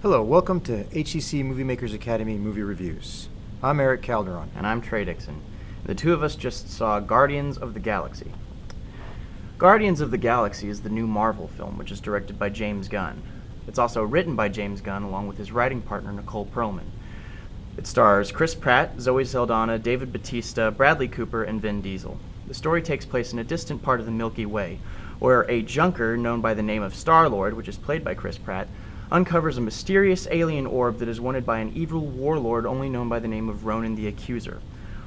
Hello, welcome to HCC MovieMakers Academy Movie Reviews. I'm Erik Calderon. And I'm Trey Dixon. The two of us just saw Guardians of the Galaxy. Guardians of the Galaxy is the new Marvel film, which is directed by James Gunn. It's also written by James Gunn along with his writing partner Nicole Perlman. It stars Chris Pratt, Zoe Saldana, David Bautista, Bradley Cooper, and Vin Diesel. The story takes place in a distant part of the Milky Way, where a junker known by the name of Star-Lord, which is played by Chris Pratt, uncovers a mysterious alien orb that is wanted by an evil warlord only known by the name of Ronan the Accuser.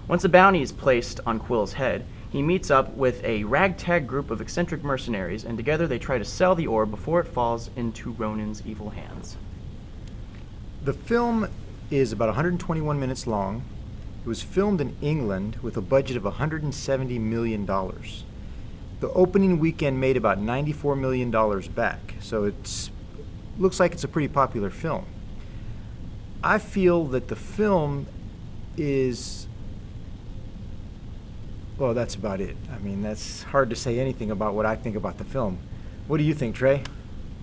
Once a bounty is placed on Quill's head, he meets up with a ragtag group of eccentric mercenaries, and together they try to sell the orb before it falls into Ronan's evil hands. The film is about 121 minutes long. It was filmed in England with a budget of $170 million. The opening weekend made about $94 million back, so looks like it's a pretty popular film. I feel that the film is, well, that's about it. I mean, that's hard to say anything about what I think about the film. What do you think, Trey?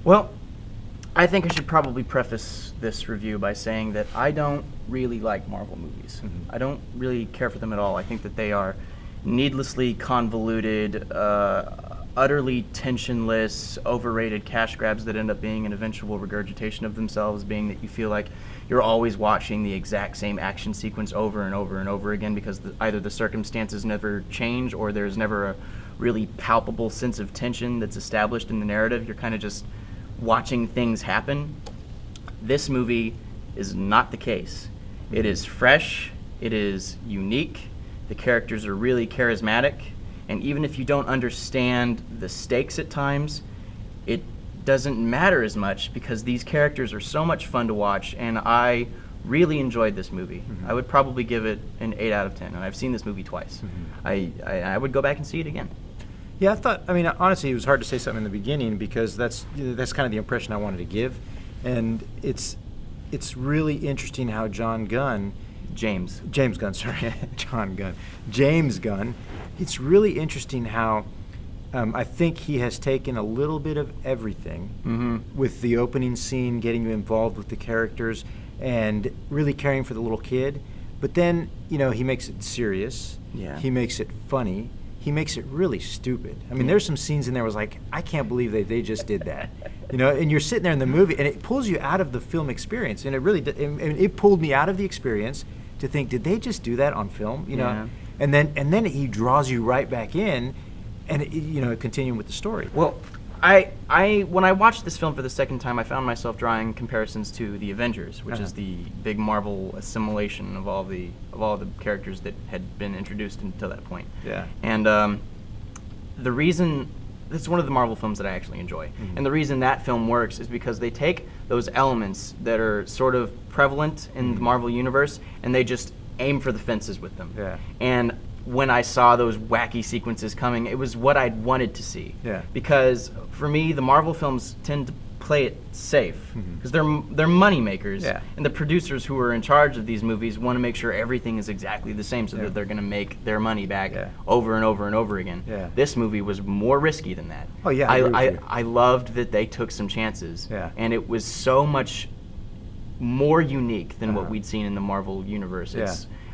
Well, I think I should probably preface this review by saying that I don't really like Marvel movies. I don't really care for them at all. I think that they are needlessly convoluted, utterly tensionless, overrated cash grabs that end up being an eventual regurgitation of themselves, being that you feel like you're always watching the exact same action sequence over and over and over again because either the circumstances never change or there's never a really palpable sense of tension that's established in the narrative. You're kind of just watching things happen. This movie is not the case. It is fresh, it is unique, the characters are really charismatic, and even if you don't understand the stakes at times, it doesn't matter as much because these characters are so much fun to watch, and I really enjoyed this movie. I would probably give it an 8 out of 10, and I've seen this movie twice. I would go back and see it again. Yeah, I mean, honestly, it was hard to say something in the beginning because that's kind of the impression I wanted to give. And it's really interesting how James Gunn, it's really interesting how I think he has taken a little bit of everything with the opening scene, getting you involved with the characters, and really caring for the little kid. But then, he makes it serious. Yeah. He makes it funny. He makes it really stupid. I mean, there's some scenes in there where I was like, I can't believe they just did that. And you're sitting there in the movie, and it pulls you out of the film experience. And it really did, and it pulled me out of the experience to think, did they just do that on film? Yeah. And then he draws you right back in, and continuing with the story. Well, when I watched this film for the second time, I found myself drawing comparisons to the Avengers, which is the big Marvel assimilation of all the characters that had been introduced until that point. Yeah. And the reason it's one of the Marvel films that I actually enjoy, and the reason that film works is because they take those elements that are sort of prevalent in the Marvel universe, and they just aim for the fences with them. Yeah. And when I saw those wacky sequences coming, it was what I'd wanted to see. Yeah. Because for me, the Marvel films tend to play it safe because they're money makers, and the producers who are in charge of these movies want to make sure everything is exactly the same so that they're going to make their money back over and over and over again. Yeah. This movie was more risky than that. Oh yeah, I loved that they took some chances, and it was so much more unique than what we'd seen in the Marvel universe.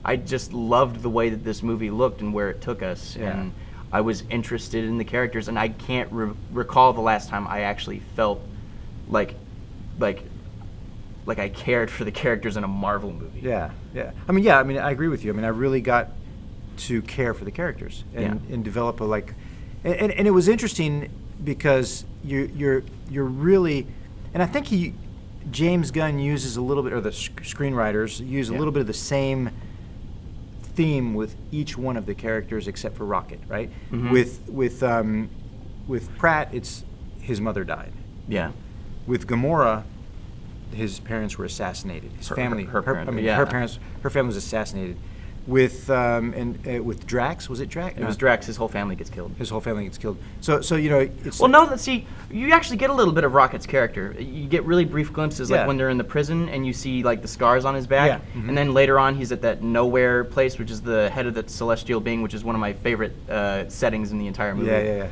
I just loved the way that this movie looked and where it took us, and I was interested in the characters, and I can't recall the last time I actually felt like I cared for the characters in a Marvel movie. Yeah. I mean, I agree with you. I mean, I really got to care for the characters and develop and it was interesting because you're really, and I think James Gunn uses a little bit, or the screenwriters use a little bit of the same theme with each one of the characters except for Rocket, right? With Pratt, it's his mother died. Yeah. With Gamora, his parents were assassinated. His family, her parents her family was assassinated. with Drax. Was it Drax? It was Drax. His whole family gets killed. His whole family gets killed. So you know, it's well, no. See, you actually get a little bit of Rocket's character. You get really brief glimpses, like when they're in the prison and you see like the scars on his back, and then later on he's at that nowhere place, which is the head of the celestial being, which is one of my favorite settings in the entire movie.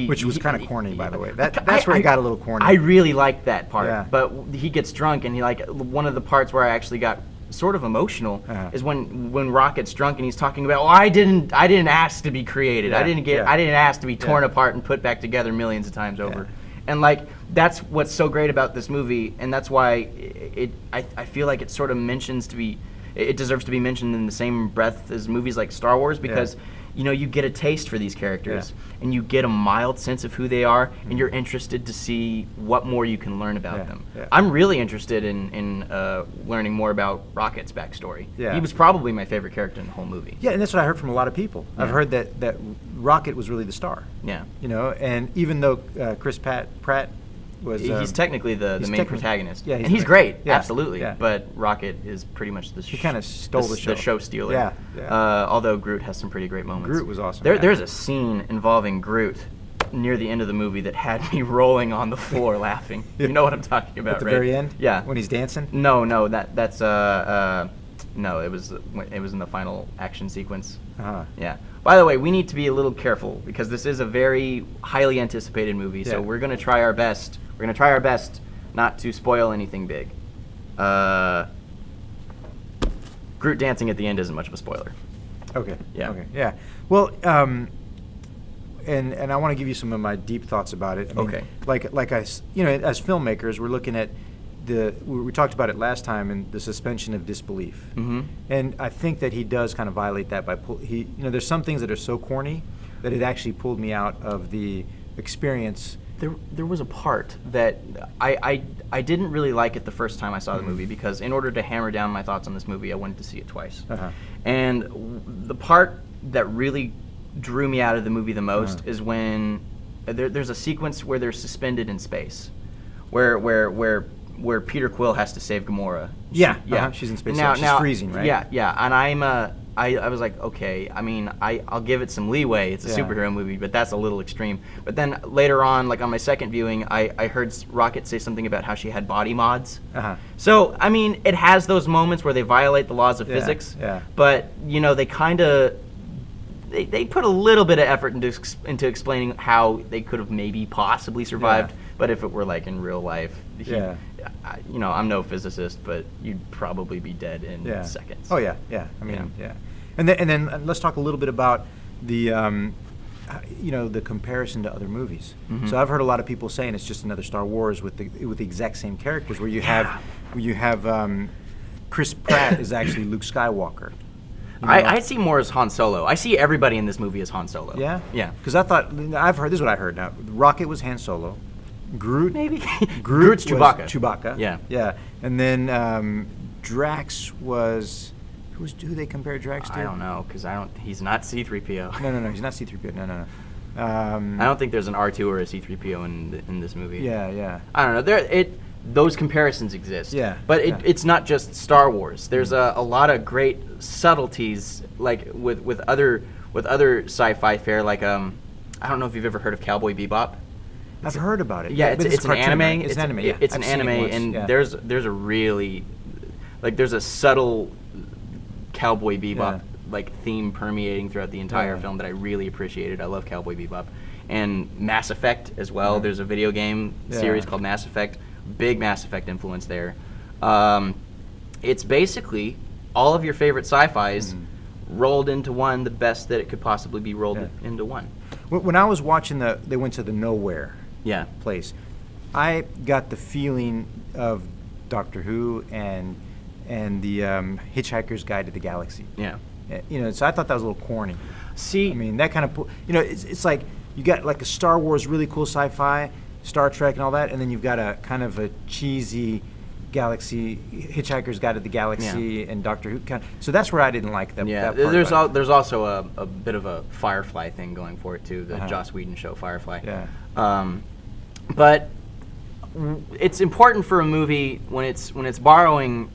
Which was kind of corny, by the way. That's where it got a little corny. I really liked that part, but he gets drunk, and he one of the parts where I actually got sort of emotional is when Rocket's drunk and he's talking about, oh, I didn't ask to be created. I didn't ask to be torn apart and put back together millions of times over. And like that's what's so great about this movie, and that's why I feel like it sort of it deserves to be mentioned in the same breath as movies like Star Wars, because you know, you get a taste for these characters, and you get a mild sense of who they are, and you're interested to see what more you can learn about them. I'm really interested in learning more about Rocket's backstory. He was probably my favorite character in the whole movie. Yeah, and that's what I heard from a lot of people. I've heard that Rocket was really the star. Yeah. You know, and even though Chris Pratt was he's technically the main protagonist. Yeah, and he's great, yeah, absolutely. yeah. But Rocket is pretty much he kind of stole the show. The show stealer. Yeah, yeah. Although Groot has some pretty great moments. Groot was awesome. There's a scene involving Groot near the end of the movie that had me rolling on the floor laughing. You know what I'm talking about, At the right? very end? Yeah. When he's dancing? No, that's no, it was in the final action sequence. Yeah. By the way, we need to be a little careful because this is a very highly anticipated movie, so we're going to try our best. We're going to try our best not to spoil anything big. Groot dancing at the end isn't much of a spoiler. Okay. Yeah. Okay. Yeah. Well, and I want to give you some of my deep thoughts about it. I mean, like as filmmakers, we're looking at we talked about it last time, and the suspension of disbelief. And I think that he does kind of violate that by there's some things that are so corny that it actually pulled me out of the experience. There was a part that I didn't really like it the first time I saw the movie, because in order to hammer down my thoughts on this movie, I wanted to see it twice. And the part that really drew me out of the movie the most is when there's a sequence where they're suspended in space, where Peter Quill has to save Gamora. She's in space. She's freezing, right? Yeah. And I was like, okay, I mean, I'll give it some leeway. It's a superhero movie, but that's a little extreme. But then later on, like on my second viewing, I heard Rocket say something about how she had body mods. So, I mean, it has those moments where they violate the laws of physics, but, you know, they kind of, they put a little bit of effort into explaining how they could have maybe possibly survived, but if it were like in real life, you know, I'm no physicist, but you'd probably be dead in seconds. Oh yeah. I mean, And then let's talk a little bit about the the comparison to other movies. So I've heard a lot of people saying it's just another Star Wars with the exact same characters, where you have Chris Pratt is actually Luke Skywalker. I see more as Han Solo. I see everybody in this movie as Han Solo. Yeah? Yeah. Because this is what I heard now. Rocket was Han Solo. Groot? Maybe. Groot's Chewbacca. Chewbacca. Yeah. Yeah. And then Drax was... Who they compare Drax to? I don't know, because he's not C-3PO. No, he's not C-3PO. No. I don't think there's an R2 or a C-3PO in this movie. Yeah. I don't know. Those comparisons exist. Yeah. But it's not just Star Wars. There's a lot of great subtleties, like with other sci-fi fare. Like I don't know if you've ever heard of Cowboy Bebop. I've heard about it. Yeah, it's an anime. Right? It's an anime. Yeah. It's an anime, and there's a really there's a subtle Cowboy Bebop theme permeating throughout the entire film that I really appreciated. I love Cowboy Bebop, and Mass Effect as well. There's a video game series called Mass Effect. Big Mass Effect influence there. It's basically all of your favorite sci-fis rolled into one, the best that it could possibly be rolled into one. When I was watching they went to the nowhere place, I got the feeling of Doctor Who and the Hitchhiker's Guide to the Galaxy. Yeah. So I thought that was a little corny. See, I mean, that kind of, it's like you got like a Star Wars really cool sci-fi, Star Trek and all that, and then you've got a kind of a cheesy Galaxy, Hitchhiker's Guide to the Galaxy and Doctor Who kind of, so that's where I didn't like that. Yeah, that part there's also a bit of a Firefly thing going for it too, the Joss Whedon show Firefly. Yeah. But it's important for a movie when it's borrowing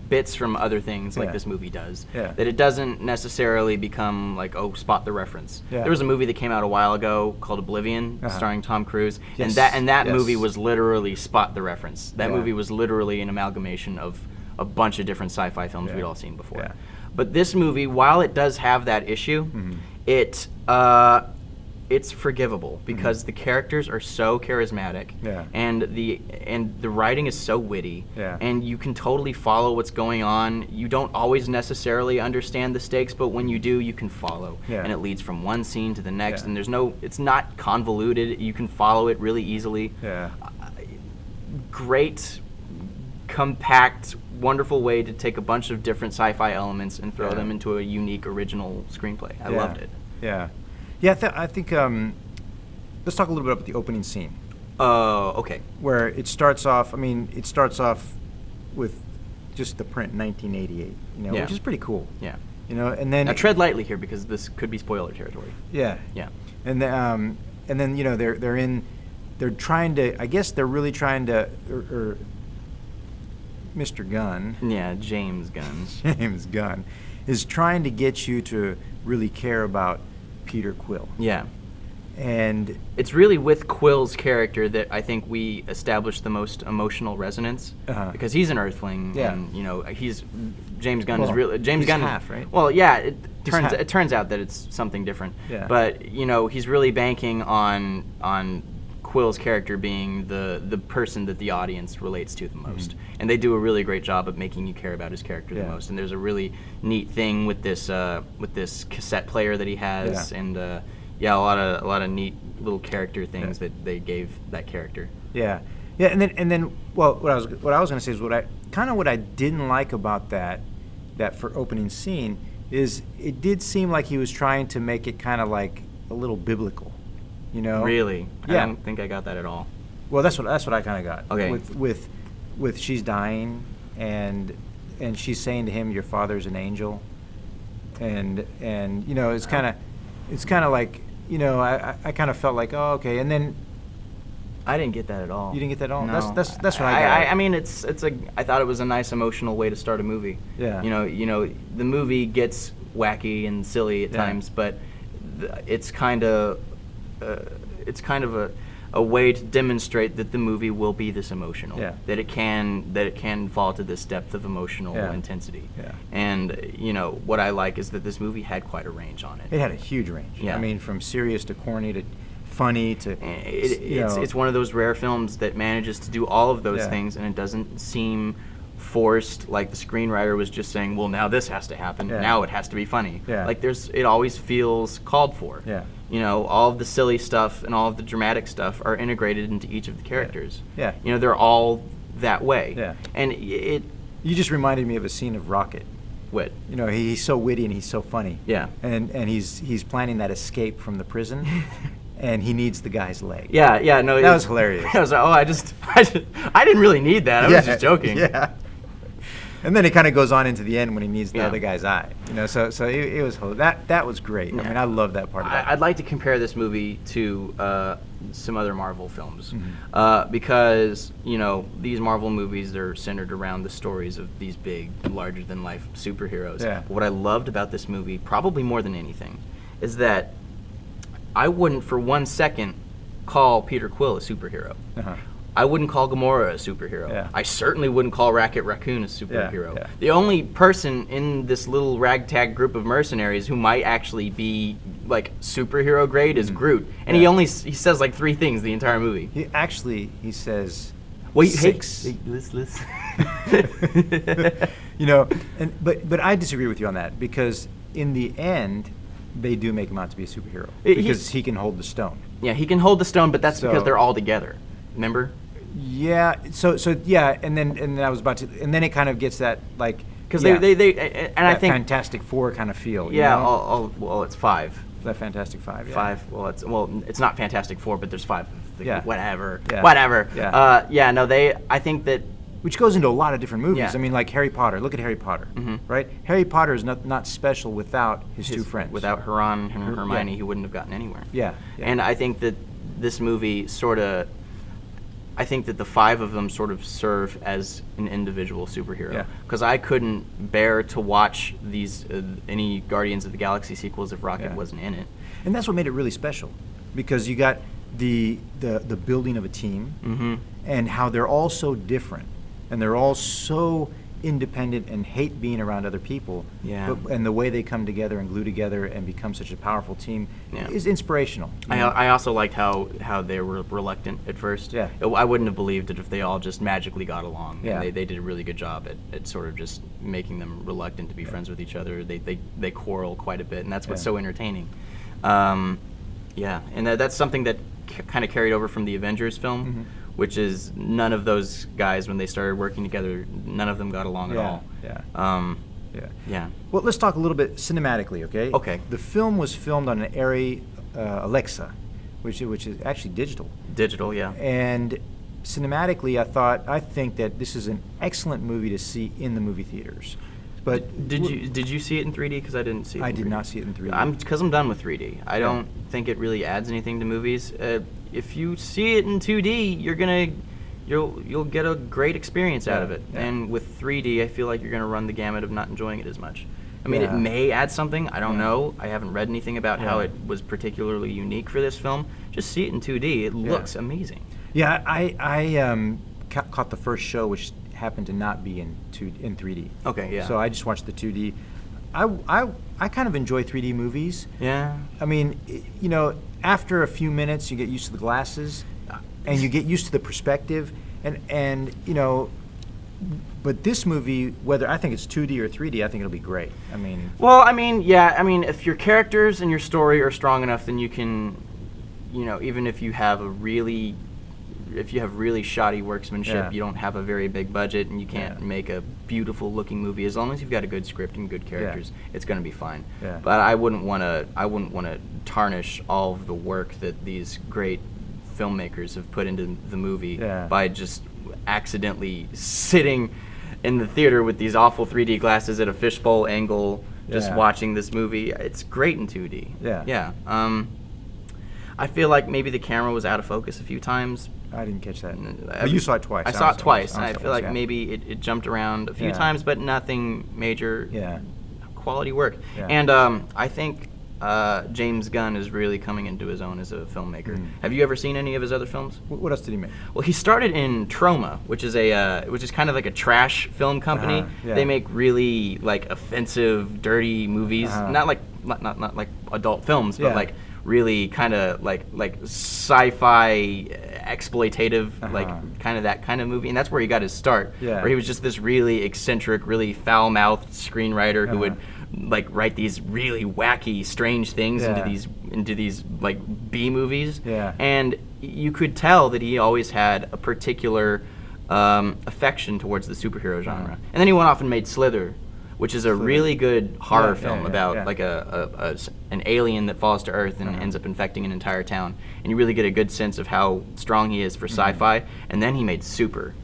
bits from other things like Yeah. this movie does. Yeah. That it doesn't necessarily become like, oh, spot the reference. Yeah. There was a movie that came out a while ago called Oblivion, Uh-huh. starring Tom Cruise, Yes. and that Yes. movie was literally spot the reference. That Yeah. movie was literally an amalgamation of a bunch of different sci-fi films Yeah. we'd all seen before. Yeah. But this movie, while it does have that issue, Mhm. it's forgivable because the characters are so charismatic, Yeah. and the writing is so witty, Yeah. and you can totally follow what's going on. You don't always necessarily understand the stakes, but when you do, you can follow, Yeah. and it leads from one scene to the next, Yeah. and it's not convoluted. You can follow it really easily. Yeah. Great, compact, wonderful way to take a bunch of different sci-fi elements and throw Yeah. them into a unique original screenplay. I Yeah. loved it. Yeah. Yeah, I think let's talk a little bit about the opening scene, Okay. where it starts off with just the print 1988, Yeah. which is pretty cool. Yeah. And then Now tread lightly here because this could be spoiler territory. yeah. Yeah. And then they're trying to, I guess they're really trying to, or Mr. Gunn, Yeah, James Gunn. James Gunn, is trying to get you to really care about Peter Quill. Yeah. And It's really with Quill's character that I think we established the most emotional resonance, Uh-huh. because he's an Earthling, Yeah. and James Gunn is Well, really James he's Gunn. half, right? Well, yeah, it He's half. turns out that it's something different. Yeah. But he's really banking on Quill's character being the person that the audience relates to the most, and they do a really great job of making you care about his character Yeah. the most. And there's a really neat thing with this cassette player that he has, Yeah. and a lot of neat little character things that they gave that character. yeah, and then well, what I was going to say is what I didn't like about that for opening scene is it did seem like he was trying to make it kind of like a little biblical, Really? Yeah. I don't think I got that at all. Well, that's what I kind of got. Okay. With she's dying and she's saying to him, "Your father's an angel," and it's kind of like I kind of felt like, oh, okay, and then I didn't get that at all. You didn't get that at all? No. That's what I got. I mean, I thought it was a nice emotional way to start a movie. Yeah. The movie gets wacky and silly at Yeah. times, but it's kind of a way to demonstrate that the movie will be this emotional. Yeah. That it can fall to this depth of emotional Yeah. intensity. Yeah. And what I like is that this movie had quite a range on it. It had a huge range. Yeah. I mean, from serious to corny to funny to It's one of those rare films that manages to do all of those Yeah. things, and it doesn't seem forced, like the screenwriter was just saying, well, now this has to happen, Yeah. now it has to be funny. Yeah. Like it always feels called for. Yeah. All of the silly stuff and all of the dramatic stuff are integrated into each of the characters. Yeah. They're all that way. Yeah. And You just reminded me of a scene of Rocket. what? He's so witty and he's so funny. Yeah. And he's planning that escape from the prison, and he needs the guy's leg. Yeah, no. That was hilarious. I was like, I didn't really need that. I was just joking. Yeah. And then it kind of goes on into the end when he needs the Yeah. other guy's eye. So it was that was great. I Yeah. mean, I love that part of it. I'd like to compare this movie to some other Marvel films, Mm-hmm. because these Marvel movies, they're centered around the stories of these big, larger-than-life superheroes. Yeah. But what I loved about this movie, probably more than anything, is that I wouldn't for 1 second call Peter Quill a superhero. Uh-huh. I wouldn't call Gamora a superhero. Yeah. I certainly wouldn't call Rocket Raccoon a superhero. yeah. The only person in this little ragtag group of mercenaries who might actually be like superhero grade is Groot, and Yeah. he says like 3 things the entire movie. He says Well, 6. Hey, listen. But I disagree with you on that, because in the end, they do make him out to be a superhero He- because he can hold the stone. Yeah, he can hold the stone, but that's because So- they're all together. Remember? Yeah. So yeah, and then I was about to, and then it kind of gets that like Because yeah, they and I that think Fantastic Four kind of feel. yeah. Well, it's 5. That Fantastic Five. Yeah. 5. It's not Fantastic Four, but there's 5. Yeah. Whatever. Yeah. Whatever. Yeah. No. I think that. Which goes into a lot of different movies. Yeah. I mean, like Harry Potter. Look at Harry Potter, right? Harry Potter is not special without his 2 friends. Without Ron and Hermione, yeah. he wouldn't have gotten anywhere. Yeah. And I think that this movie sort of I think that the 5 of them sort of serve as an individual superhero. Yeah. Because I couldn't bear to watch these any Guardians of the Galaxy sequels if Rocket Yeah. wasn't in it. And that's what made it really special, because you got the building of a team, and how they're all so different, and they're all so independent and hate being around other people. Yeah. And the way they come together and glue together and become such a powerful team is inspirational. I also liked how they were reluctant at first. Yeah. I wouldn't have believed it if they all just magically got along. Yeah. And they did a really good job at sort of just making them reluctant to be friends with each other. They quarrel quite a bit, and that's what's so entertaining. Yeah, and that's something that kind of carried over from the Avengers film, which is none of those guys, when they started working together, none of them got along at all. Yeah. Well, let's talk a little bit cinematically, okay? Okay. The film was filmed on an Arri Alexa, which is actually digital. Digital, yeah. And cinematically, I think that this is an excellent movie to see in the movie theaters. But did you see it in 3D? Because I didn't see it. I did not see it in 3D. I'm done with 3D. I don't think it really adds anything to movies. If you see it in 2D, you'll get a great experience out of it. Yeah. And with 3D, I feel like you're gonna run the gamut of not enjoying it as much. I mean, it may add something. I don't know. I haven't read anything about how it was particularly unique for this film. Just see it in 2D. It looks amazing. Yeah, I caught the first show, which happened to not be in 3D. Okay, yeah. So I just watched the 2D. I kind of enjoy 3D movies. Yeah. I mean, you know, after a few minutes, you get used to the glasses, and you get used to the perspective, and you know. But this movie, whether I think it's 2D or 3D, I think it'll be great. I mean. Well, I mean, yeah. I mean, if your characters and your story are strong enough, then you can, you know, even if you have really shoddy workmanship, you don't have a very big budget, and you can't make a beautiful looking movie. As long as you've got a good script and good characters, it's going to be fine. Yeah. But I wouldn't want to tarnish all of the work that these great filmmakers have put into the movie by just accidentally sitting in the theater with these awful 3D glasses at a fishbowl angle, just watching this movie. It's great in 2D. Yeah. I feel like maybe the camera was out of focus a few times. I didn't catch that. But you saw it twice. I saw it twice, and I feel like maybe it jumped around a few times, but nothing major. Quality work. And I think James Gunn is really coming into his own as a filmmaker. Have you ever seen any of his other films? What else did he make? Well, he started in Troma, which is kind of like a trash film company. They make really like offensive, dirty movies. Not like adult films, but like really kind of like sci-fi exploitative, like kind of that kind of movie. And that's where he got his start. Where he was just this really eccentric, really foul-mouthed screenwriter who would like write these really wacky, strange things into these like B movies. And you could tell that he always had a particular affection towards the superhero genre. And then he went off and made Slither, which is a really good horror film about like an alien that falls to Earth and ends up infecting an entire town. And you really get a good sense of how strong he is for sci-fi. And then he made Super,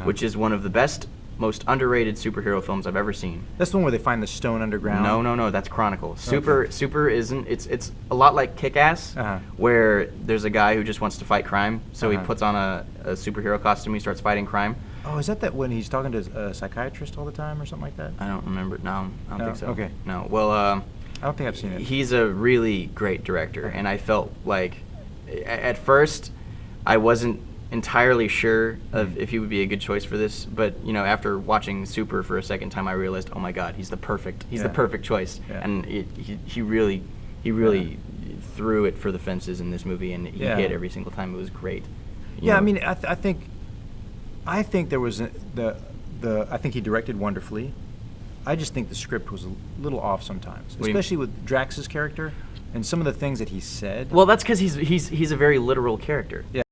which is one of the best, most underrated superhero films I've ever seen. That's the one where they find the stone underground? No, that's Chronicle. Super isn't, it's a lot like Kick-Ass, where there's a guy who just wants to fight crime, so he puts on a superhero costume, he starts fighting crime. Oh, is that when he's talking to a psychiatrist all the time or something like that? I don't remember. No, I don't think so. Okay. No, well, I don't think I've seen it. He's a really great director, and I felt like, at first, I wasn't entirely sure of if he would be a good choice for this, but you know, after watching Super for a second time, I realized, oh my God, he's the perfect choice, and he really threw it for the fences in this movie, and he hit every single time. It was great. You know? I mean, I think there was I think he directed wonderfully. I just think the script was a little off sometimes, especially with Drax's character and some of the things that he said. Well, that's because he's a very literal character. Yeah.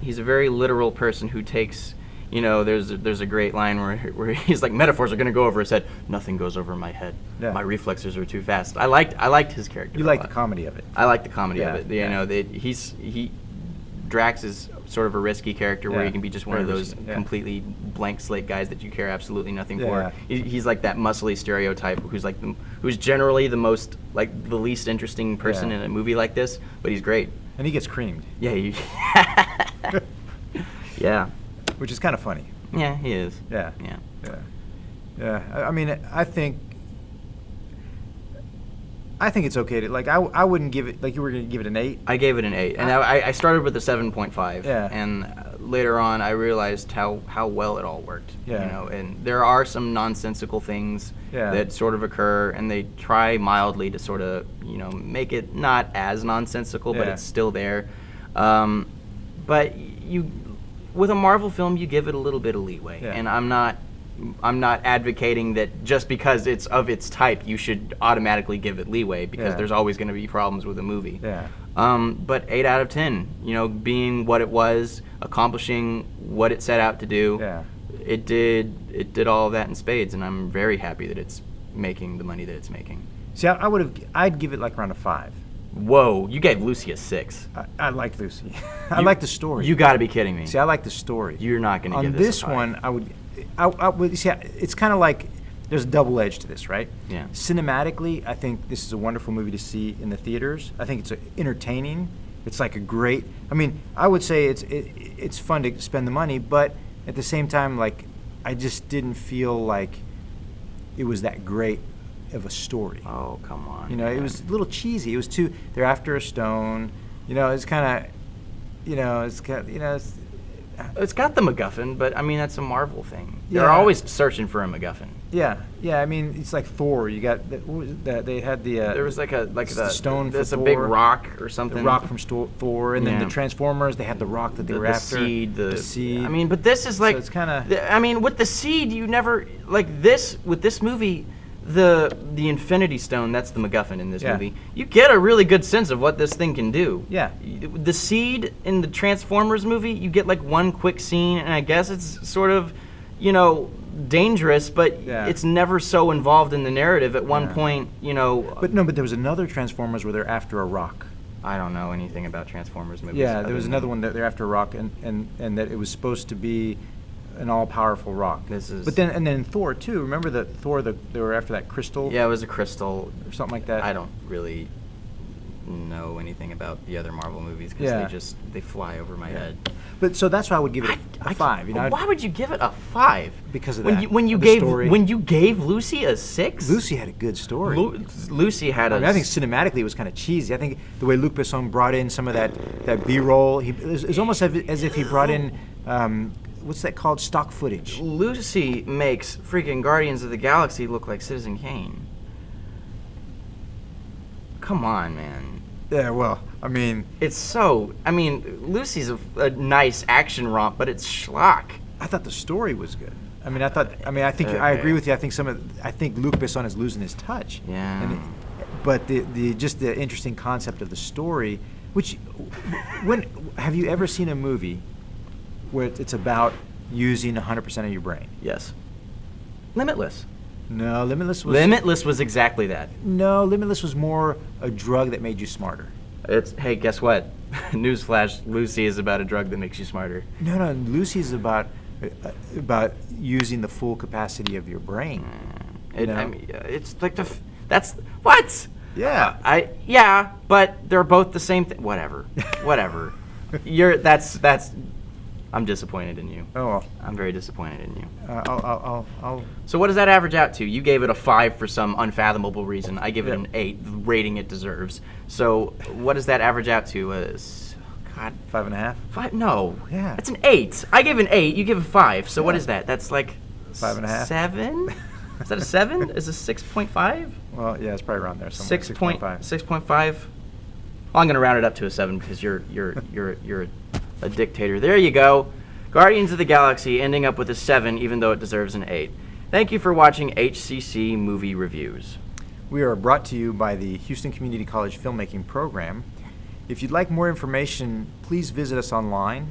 He's a very literal person who takes, you know, there's a great line where he's like, metaphors are going to go over his head. Nothing goes over my head. My reflexes are too fast. I liked his character. You like the comedy of it. I like the comedy of it. You know, Drax is sort of a risky character where Yeah. he can be just one Very of those risky, yeah. completely blank slate guys that you care absolutely nothing Yeah. for. He's like that muscly stereotype who's generally the most the least interesting person Yeah. in a movie like this, but he's great. And he gets creamed, Yeah, yeah, which is kind of funny. yeah, he is. Yeah. Yeah. Yeah. Yeah. I mean, I think it's okay to I wouldn't give it you were going to give it an 8. I gave it an 8, and I started with a 7.5. Yeah. And later on, I realized how well it all worked. Yeah. You know, and there are some nonsensical things Yeah. that sort of occur, and they try mildly to sort of make it not as nonsensical, but Yeah. it's still there. But with a Marvel film, you give it a little bit of leeway, Yeah. and I'm not advocating that just because it's of its type, you should automatically give it leeway, because Yeah. there's always going to be problems with a movie. Yeah. But 8 out of 10, being what it was, accomplishing what it set out to do, Yeah. it did all of that in spades, and I'm very happy that it's making the money that it's making. See, I'd give it around a 5. Whoa, you gave Lucy a 6. I like Lucy. I like the story. You got to be kidding me. See, I like the story. You're not going to give On this this a 5. one, I would see. It's kind of like there's a double edge to this, right? Yeah. Cinematically, I think this is a wonderful movie to see in the theaters. I think it's entertaining. It's like a great. I mean, I would say it's fun to spend the money, but at the same time, I just didn't feel like it was that great of a story. Oh, come on. It man. was a little cheesy. It was too. They're after a stone. It's kind of. It's kind. It's got the MacGuffin, but I mean that's a Marvel thing. They're Yeah. always searching for a MacGuffin. Yeah. I mean, it's like Thor. You got what was that? They had the. There was the stone for There's a big Thor. rock or something. The rock from Thor, and then Yeah. the Transformers. They had the rock that they were the after. seed. The seed. I mean, but this is like. So it's kinda- I mean, with the seed, you never with this movie. The Infinity Stone, that's the MacGuffin in this Yeah. movie. You get a really good sense of what this thing can do. Yeah. The seed in the Transformers movie, you get one quick scene, and I guess it's sort of, dangerous, but Yeah. it's never so involved in the narrative. At one Yeah. point, But there was another Transformers where they're after a rock. I don't know anything about Transformers movies. Yeah, other there was than- another one that they're after a rock, and that it was supposed to be an all-powerful rock. This is- But then Thor too. Remember that Thor? They were after that crystal. Yeah, it was a crystal. Or something like that. I don't really know anything about the other Marvel movies because Yeah. they fly over my head. But so that's why I would give it a 5. Why would you give it a 5? Because of when that, You, when you of the gave story. when you gave Lucy a 6. Lucy had a good story. Lucy had I think cinematically it was kind of cheesy. I think the way Luc Besson brought in some of that B-roll, it's almost as if he brought in what's that called? Stock footage. Lucy makes freaking Guardians of the Galaxy look like Citizen Kane. Come on, man. Yeah, well, I mean, Lucy's a nice action romp, but it's schlock. I thought the story was good. I think I agree with you. I think Luc Besson is losing his touch. Yeah. But the interesting concept of the story, which have you ever seen a movie where it's about using 100% of your brain? Yes. Limitless. No, Limitless was exactly that. No, Limitless was more a drug that made you smarter. Hey, guess what? Newsflash, Lucy is about a drug that makes you smarter. No, Lucy's about using the full capacity of your brain. It's like that's what? Yeah. Yeah, but they're both the same thing. Whatever. That's. I'm disappointed in you. Oh well. I'm very disappointed in you. I'll. So what does that average out to? You gave it a 5 for some unfathomable reason. I give it an 8, the rating it deserves. So what does that average out to? God, 5.5. 5? No. Yeah. It's an 8. I give an 8. You give a 5. So what is that? That's like 5.5. 7. Is that a 7? Is it 6.5? Well, yeah, it's probably around there somewhere. 6.5. Well, I'm gonna round it up to a 7 because you're a dictator. There you go. Guardians of the Galaxy ending up with a 7, even though it deserves an 8. Thank you for watching HCC Movie Reviews. We are brought to you by the Houston Community College Filmmaking Program. If you'd like more information, please visit us online,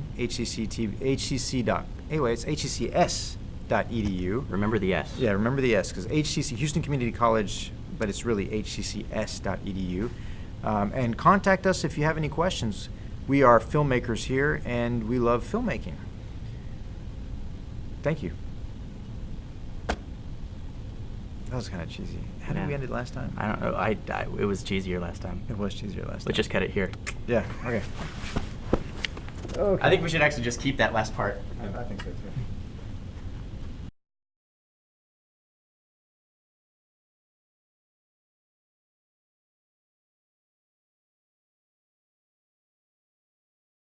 hccs.edu. Remember the S. Yeah, remember the S, because Houston Community College, but it's really hccs.edu. And contact us if you have any questions. We are filmmakers here, and we love filmmaking. Thank you. That was kind of cheesy. How did we end it last time? I don't know. It was cheesier last time. It was cheesier last time. Let's just cut it here. Yeah, okay. I think we should actually just keep that last part. I think so too.